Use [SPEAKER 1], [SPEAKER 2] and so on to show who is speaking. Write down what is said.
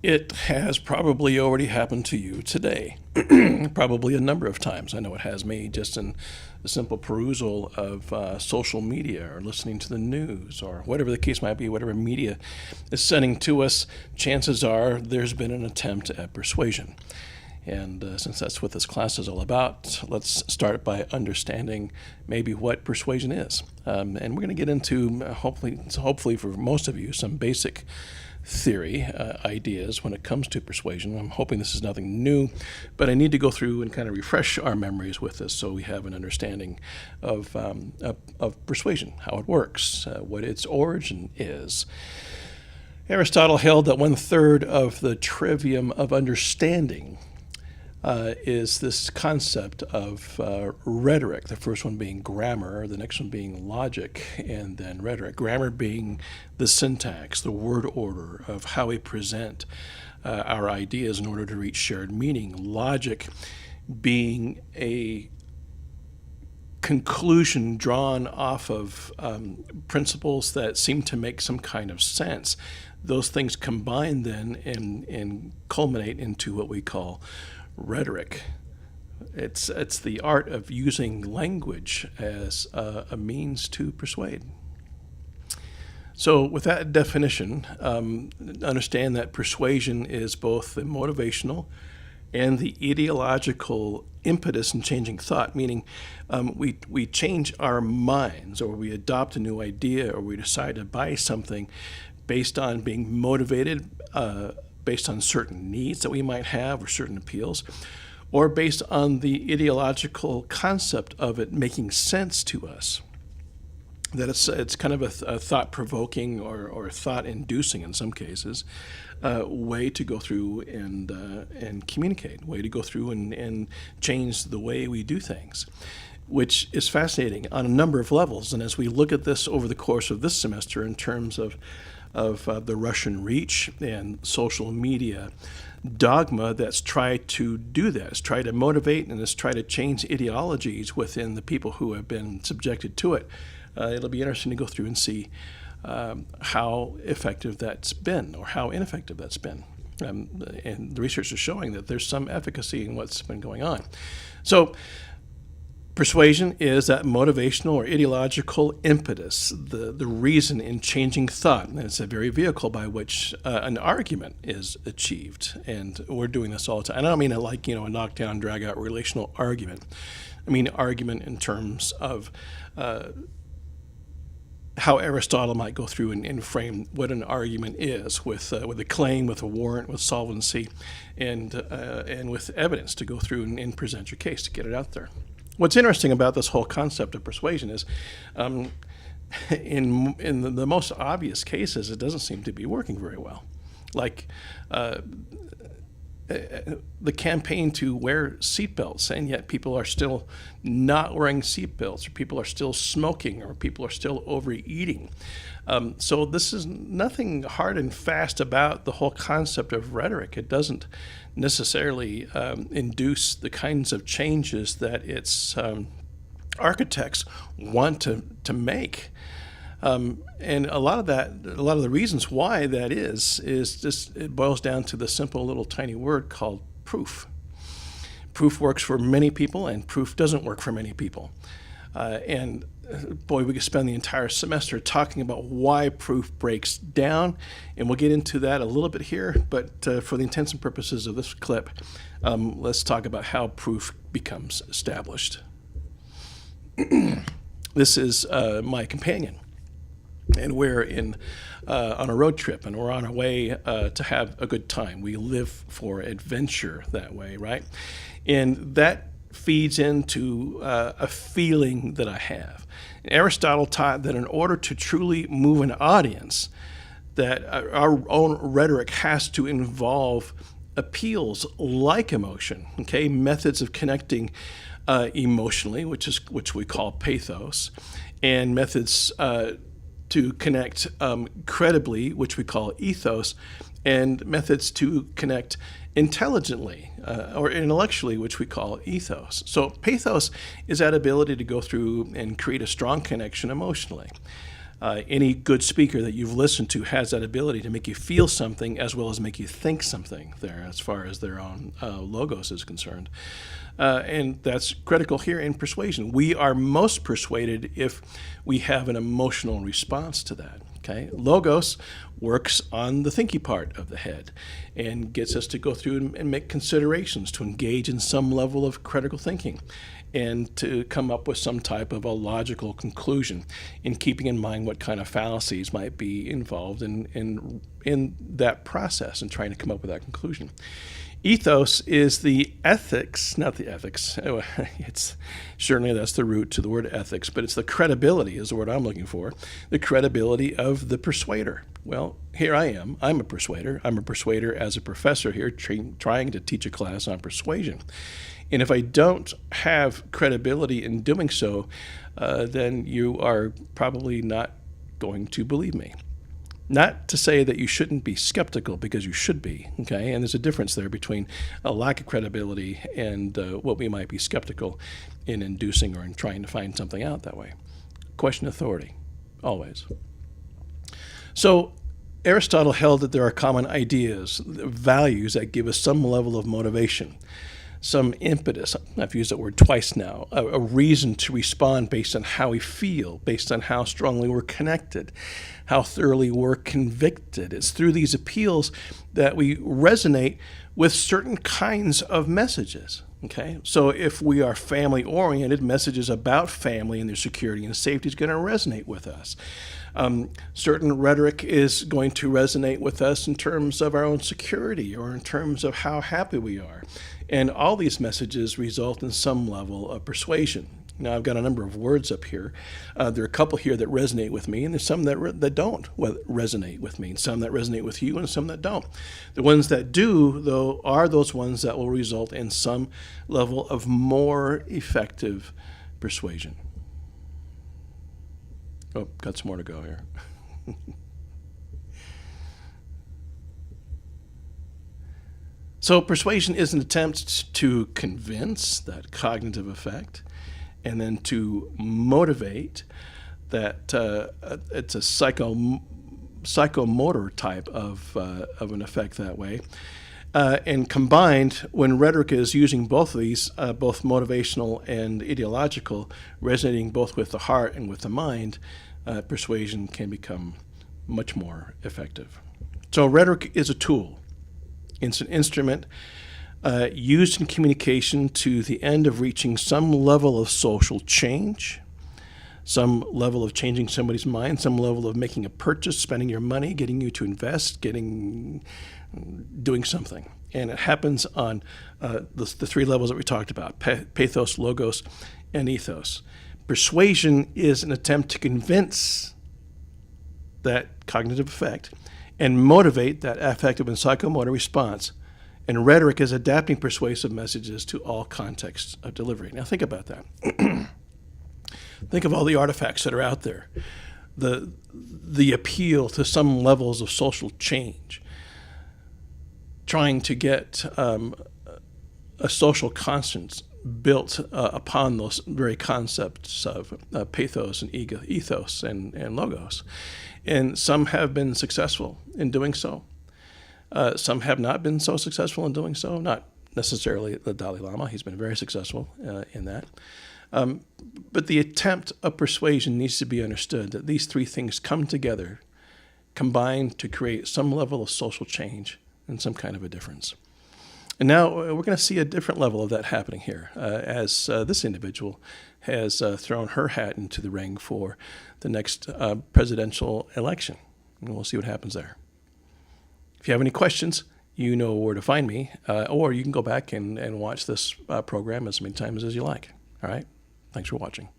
[SPEAKER 1] It has probably already happened to you today, probably a number of times. I know it has me just in the simple perusal of social media or listening to the news or whatever the case might be, whatever media is sending to us. Chances are there's been an attempt at persuasion. And since that's what this class is all about, let's start by understanding maybe what persuasion is. And we're going to get into, hopefully for most of you, some basic theory ideas when it comes to persuasion. I'm hoping this is nothing new, but I need to go through and kind of refresh our memories with this so we have an understanding of persuasion, how it works, what its origin is. Aristotle held that 1/3 of the trivium of understanding is this concept of rhetoric, the first one being grammar, the next one being logic, and then rhetoric. Grammar being the syntax, the word order of how we present our ideas in order to reach shared meaning. Logic being a conclusion drawn off of principles that seem to make some kind of sense. Those things combine then and culminate into what we call rhetoric. It's the art of using language as a means to persuade. So with that definition, understand that persuasion is both the motivational and the ideological impetus in changing thought, meaning we change our minds, or we adopt a new idea, or we decide to buy something based on being motivated based on certain needs that we might have or certain appeals, or based on the ideological concept of it making sense to us. That it's kind of a thought-provoking or thought-inducing, in some cases, way to go through and communicate, way to go through and change the way we do things, which is fascinating on a number of levels. And as we look at this over the course of this semester in terms of the Russian reach and social media dogma that's tried to do this, try to motivate and has tried to change ideologies within the people who have been subjected to it. It'll be interesting to go through and see how effective that's been or how ineffective that's been. And the research is showing that there's some efficacy in what's been going on. So persuasion is that motivational or ideological impetus, the reason in changing thought. And it's a very vehicle by which an argument is achieved. And we're doing this all the time. And I don't mean a knockdown, drag-out relational argument. I mean argument in terms of how Aristotle might go through and frame what an argument is with a claim, with a warrant, with solvency, and with evidence to go through and present your case to get it out there. What's interesting about this whole concept of persuasion is in the most obvious cases, it doesn't seem to be working very well. Like the campaign to wear seatbelts, and yet people are still not wearing seatbelts, or people are still smoking, or people are still overeating. So this is nothing hard and fast about the whole concept of rhetoric. It doesn't necessarily induce the kinds of changes that its architects want to make. And a lot of the reasons why that is just, it boils down to the simple little tiny word called proof. Proof works for many people, and proof doesn't work for many people. And boy, we could spend the entire semester talking about why proof breaks down, and we'll get into that a little bit here, but for the intents and purposes of this clip, let's talk about how proof becomes established. This is my companion, and we're on a road trip, and we're on our way to have a good time. We live for adventure that way, right? And that feeds into a feeling that I have. Aristotle taught that in order to truly move an audience, that our own rhetoric has to involve appeals like emotion, okay? Methods of connecting emotionally, which we call pathos, and methods to connect credibly, which we call ethos, and methods to connect intelligently or intellectually, which we call ethos. So pathos is that ability to go through and create a strong connection emotionally. Any good speaker that you've listened to has that ability to make you feel something as well as make you think something there as far as their own logos is concerned. And that's critical here in persuasion. We are most persuaded if we have an emotional response to that. Okay? Logos works on the thinky part of the head and gets us to go through and make considerations, to engage in some level of critical thinking, and to come up with some type of a logical conclusion, in keeping in mind what kind of fallacies might be involved in that process and trying to come up with that conclusion. Ethos is the ethics, not the ethics. It's certainly, that's the root to the word ethics, but it's the credibility is the word I'm looking for, the credibility of the persuader. Well, here I am. I'm a persuader. I'm a persuader as a professor here trying to teach a class on persuasion. And if I don't have credibility in doing so, then you are probably not going to believe me. Not to say that you shouldn't be skeptical, because you should be, okay? And there's a difference there between a lack of credibility and what we might be skeptical in inducing or in trying to find something out that way. Question authority, always. So Aristotle held that there are common ideas, values that give us some level of motivation, some impetus. I've used that word twice now, a reason to respond based on how we feel, based on how strongly we're connected, how thoroughly we're convicted. It's through these appeals that we resonate with certain kinds of messages. Okay, so if we are family-oriented, messages about family and their security and safety is going to resonate with us. Certain rhetoric is going to resonate with us in terms of our own security or in terms of how happy we are. And all these messages result in some level of persuasion. Now, I've got a number of words up here. There are a couple here that resonate with me, and there's some that don't resonate with me, and some that resonate with you, and some that don't. The ones that do, though, are those ones that will result in some level of more effective persuasion. Oh, got some more to go here. So persuasion is an attempt to convince, that cognitive effect, and then to motivate, that it's a psychomotor type of an effect that way. And combined, when rhetoric is using both of these, both motivational and ideological, resonating both with the heart and with the mind, persuasion can become much more effective. So rhetoric is a tool. It's an instrument used in communication to the end of reaching some level of social change, some level of changing somebody's mind, some level of making a purchase, spending your money, getting you to invest, doing something. And it happens on the three levels that we talked about: pathos, logos, and ethos. Persuasion is an attempt to convince, that cognitive effect, and motivate that affective and psychomotor response. And rhetoric is adapting persuasive messages to all contexts of delivery. Now think about that. Think of all the artifacts that are out there. The appeal to some levels of social change, trying to get a social conscience built upon those very concepts of pathos and ethos and logos. And some have been successful in doing so. Some have not been so successful in doing so. Not necessarily the Dalai Lama. He's been very successful in that. But the attempt of persuasion needs to be understood, that these three things come together, combined to create some level of social change and some kind of a difference. And now we're going to see a different level of that happening here as this individual has thrown her hat into the ring for the next presidential election. And we'll see what happens there. If you have any questions, you know where to find me, or you can go back and watch this program as many times as you like. All right? Thanks for watching.